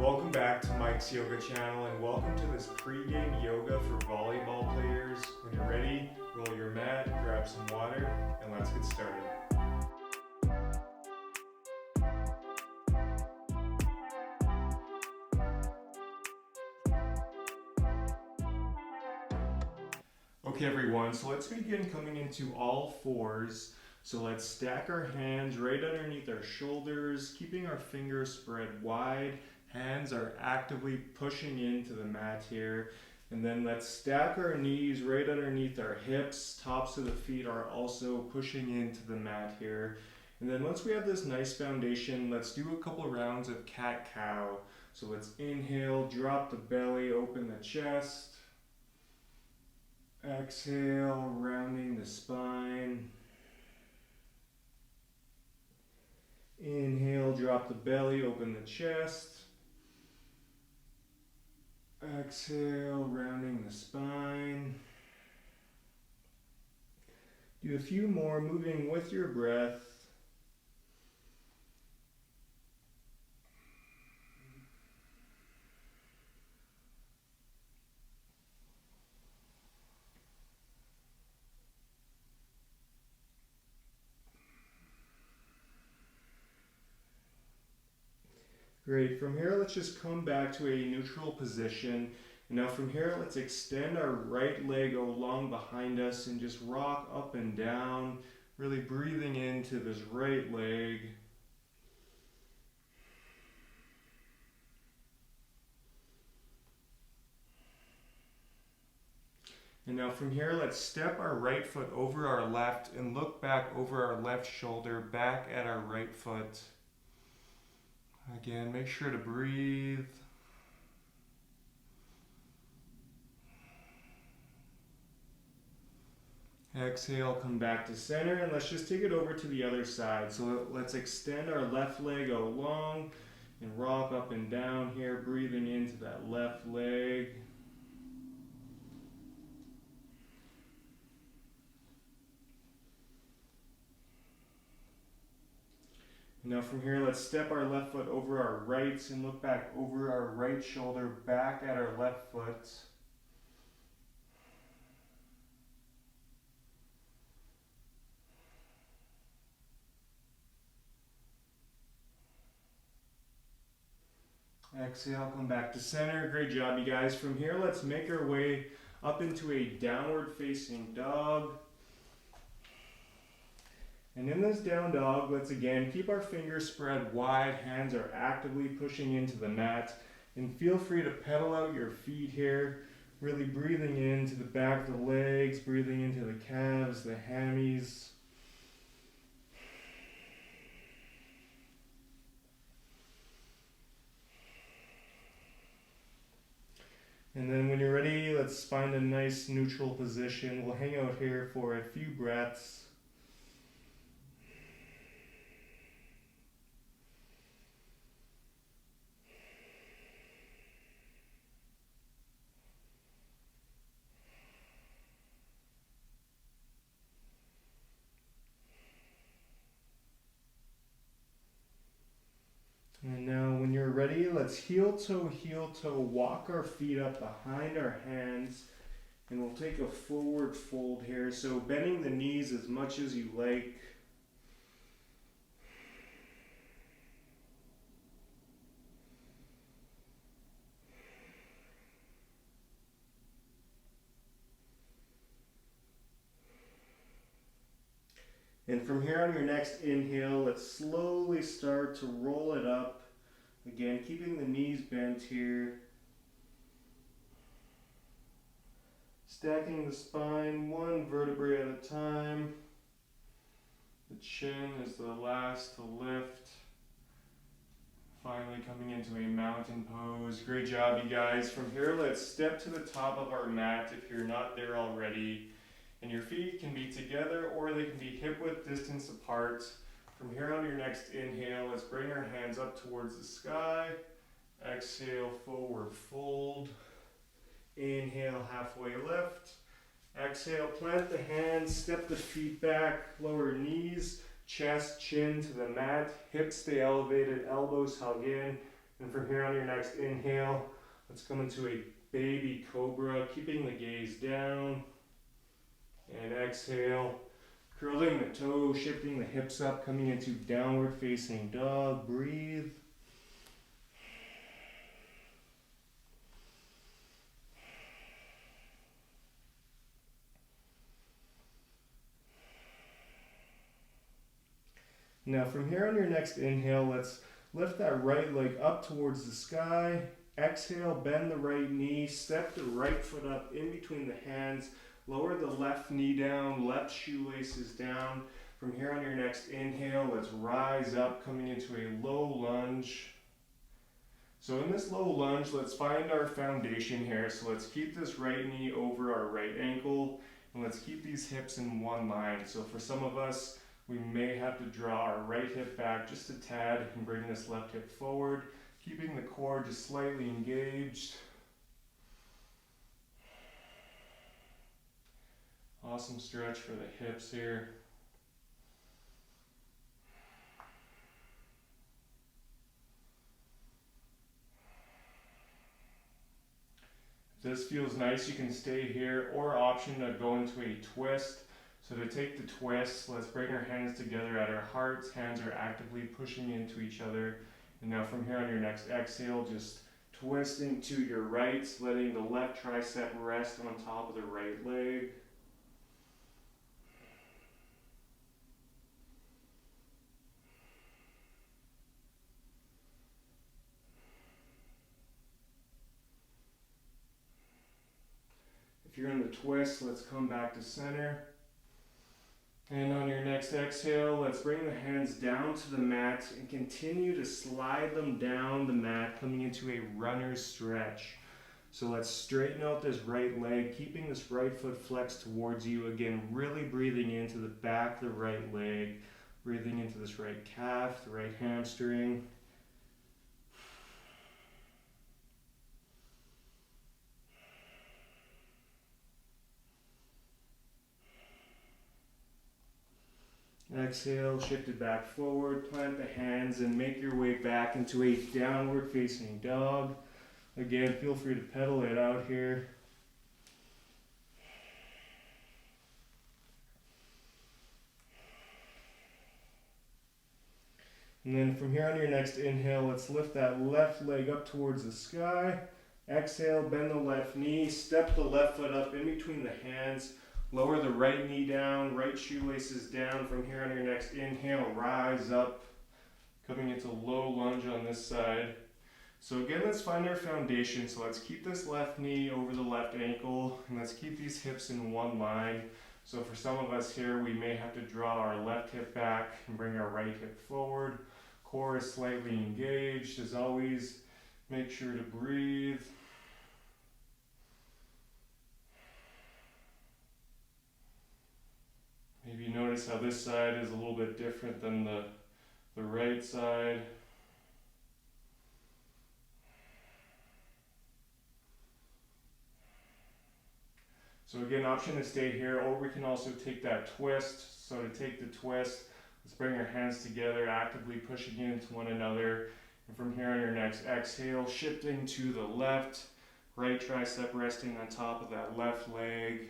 Welcome back to Mike's Yoga channel and welcome to this pre-game yoga for volleyball players. When you're ready, roll your mat, grab some water, and let's get started. Okay everyone, so let's begin coming into all fours. So let's stack our hands right underneath our shoulders, keeping our fingers spread wide. Hands are actively pushing into the mat here. And then let's stack our knees right underneath our hips. Tops of the feet are also pushing into the mat here. And then once we have this nice foundation, let's do a couple rounds of cat-cow. So let's inhale, drop the belly, open the chest. Exhale, rounding the spine. Inhale, drop the belly, open the chest. Exhale, rounding the spine. Do a few more, moving with your breath. Great, from here let's just come back to a neutral position. And now from here let's extend our right leg along behind us and just rock up and down, really breathing into this right leg. And now from here let's step our right foot over our left and look back over our left shoulder, back at our right foot. Again, make sure to breathe. Exhale, come back to center, and let's just take it over to the other side. So let's extend our left leg along and rock up and down here, breathing into that left leg. Now from here, let's step our left foot over our right and look back over our right shoulder, back at our left foot. Exhale, come back to center. Great job, you guys. From here, let's make our way up into a downward facing dog. And in this down dog, let's again keep our fingers spread wide, hands are actively pushing into the mat, and feel free to pedal out your feet here, really breathing into the back of the legs, breathing into the calves, the hammies. And then when you're ready, let's find a nice neutral position. We'll hang out here for a few breaths. And now when you're ready, let's heel toe, walk our feet up behind our hands, and we'll take a forward fold here. So bending the knees as much as you like. And from here on your next inhale, let's slowly start to roll it up. Again, keeping the knees bent here. Stacking the spine one vertebrae at a time. The chin is the last to lift. Finally coming into a mountain pose. Great job, you guys. From here, let's step to the top of our mat if you're not there already. And your feet can be together or they can be hip-width distance apart. From here on your next inhale, let's bring our hands up towards the sky. Exhale, forward fold. Inhale, halfway lift. Exhale, plant the hands, step the feet back, lower knees, chest, chin to the mat, hips stay elevated, elbows hug in. And from here on your next inhale, let's come into a baby cobra, keeping the gaze down. And exhale, curling the toes, shifting the hips up, coming into downward facing dog. Breathe. Now from here on your next inhale, let's lift that right leg up towards the sky. Exhale, bend the right knee, step the right foot up in between the hands, lower the left knee down, left shoelaces down. From here on your next inhale, let's rise up, coming into a low lunge. So in this low lunge, let's find our foundation here. So let's keep this right knee over our right ankle, and let's keep these hips in one line. So for some of us, we may have to draw our right hip back just a tad and bring this left hip forward, keeping the core just slightly engaged. Awesome stretch for the hips here. If this feels nice, you can stay here, or option to go into a twist. So to take the twist, let's bring our hands together at our hearts. Hands are actively pushing into each other. And now from here on your next exhale, just twisting to your right, letting the left tricep rest on top of the right leg. If you're in the twist, let's come back to center. And on your next exhale, let's bring the hands down to the mat and continue to slide them down the mat, coming into a runner's stretch. So let's straighten out this right leg, keeping this right foot flexed towards you. Again, really breathing into the back of the right leg, breathing into this right calf, the right hamstring. Exhale, shift it back forward, plant the hands and make your way back into a downward facing dog. Again, feel free to pedal it out here. And then from here on your next inhale, let's lift that left leg up towards the sky. Exhale, bend the left knee, step the left foot up in between the hands. Lower the right knee down, right shoelaces down. From here on your next inhale, rise up, coming into low lunge on this side. So again, let's find our foundation. So let's keep this left knee over the left ankle, and let's keep these hips in one line. So for some of us here, we may have to draw our left hip back and bring our right hip forward. Core is slightly engaged. As always, make sure to breathe. Maybe notice how this side is a little bit different than the right side. So again, option to stay here, or we can also take that twist. So to take the twist, let's bring our hands together, actively pushing into one another. And from here on your next exhale, shifting to the left, right tricep resting on top of that left leg.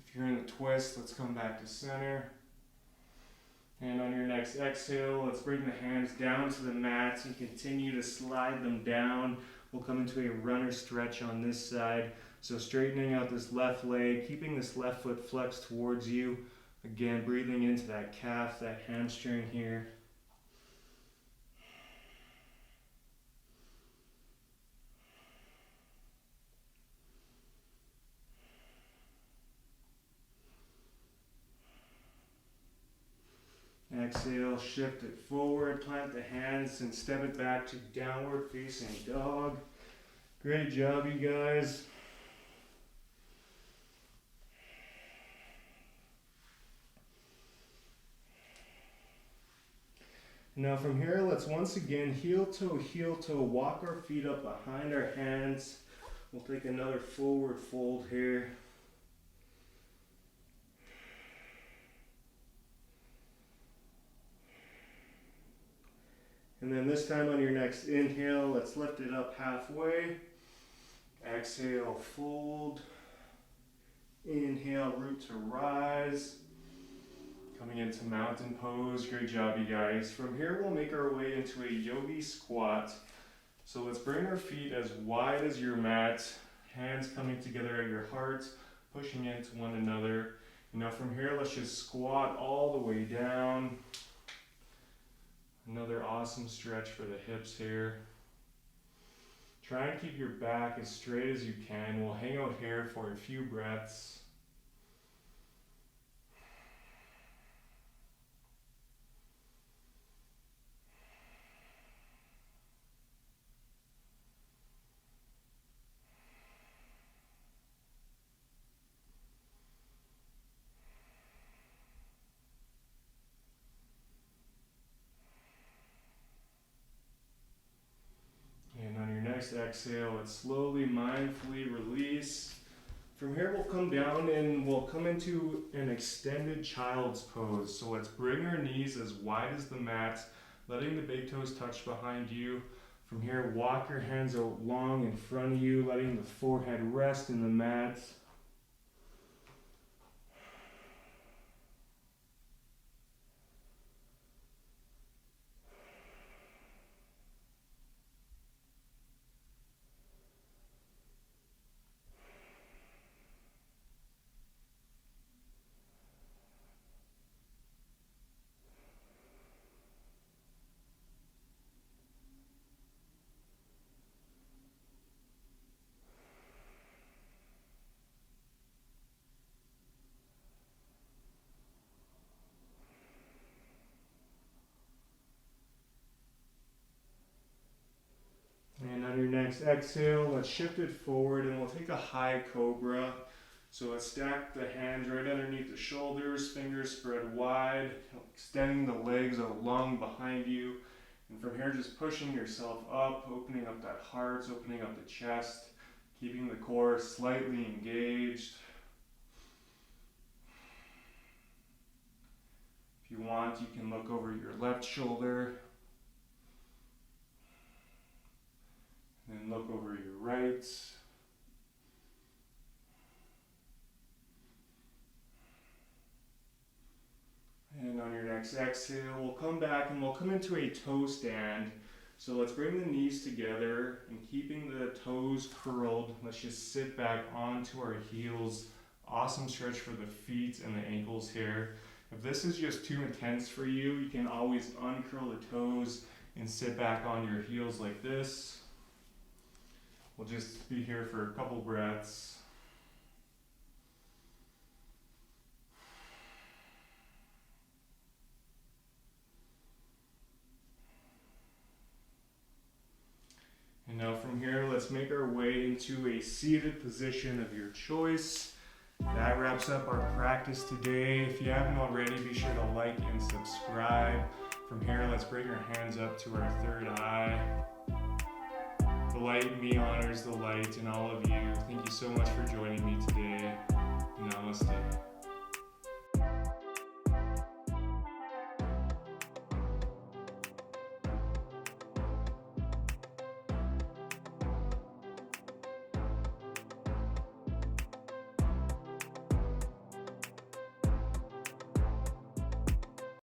If you're in the twist, let's come back to center. And on your next exhale, let's bring the hands down to the mat and continue to slide them down. We'll come into a runner stretch on this side. So straightening out this left leg, keeping this left foot flexed towards you. Again, breathing into that calf, that hamstring here. Exhale, shift it forward, plant the hands and step it back to downward facing dog. Great job, you guys. Now from here, let's once again heel toe, walk our feet up behind our hands. We'll take another forward fold here. And then this time on your next inhale, let's lift it up halfway. Exhale, fold. Inhale, root to rise. Coming into mountain pose. Great job, you guys. From here, we'll make our way into a yogi squat. So let's bring our feet as wide as your mat. Hands coming together at your heart, pushing into one another. Now from here, let's just squat all the way down. Another awesome stretch for the hips here. Try and keep your back as straight as you can. We'll hang out here for a few breaths. And on your next exhale, let's slowly, mindfully release. From here, we'll come down and we'll come into an extended child's pose. So let's bring our knees as wide as the mat, letting the big toes touch behind you. From here, walk your hands out long in front of you, letting the forehead rest in the mat. And on your next exhale, let's shift it forward and we'll take a high cobra. So let's stack the hands right underneath the shoulders, fingers spread wide, extending the legs out long behind you. And from here, just pushing yourself up, opening up that heart, opening up the chest, keeping the core slightly engaged. If you want, you can look over your left shoulder. And look over your right. And on your next exhale, we'll come back and we'll come into a toe stand. So let's bring the knees together and keeping the toes curled, let's just sit back onto our heels. Awesome stretch for the feet and the ankles here. If this is just too intense for you, you can always uncurl the toes and sit back on your heels like this. We'll just be here for a couple breaths. And now from here, let's make our way into a seated position of your choice. That wraps up our practice today. If you haven't already, be sure to like and subscribe. From here, let's bring our hands up to our third eye. The light in me honors the light in all of you. Thank you so much for joining me today. Namaste.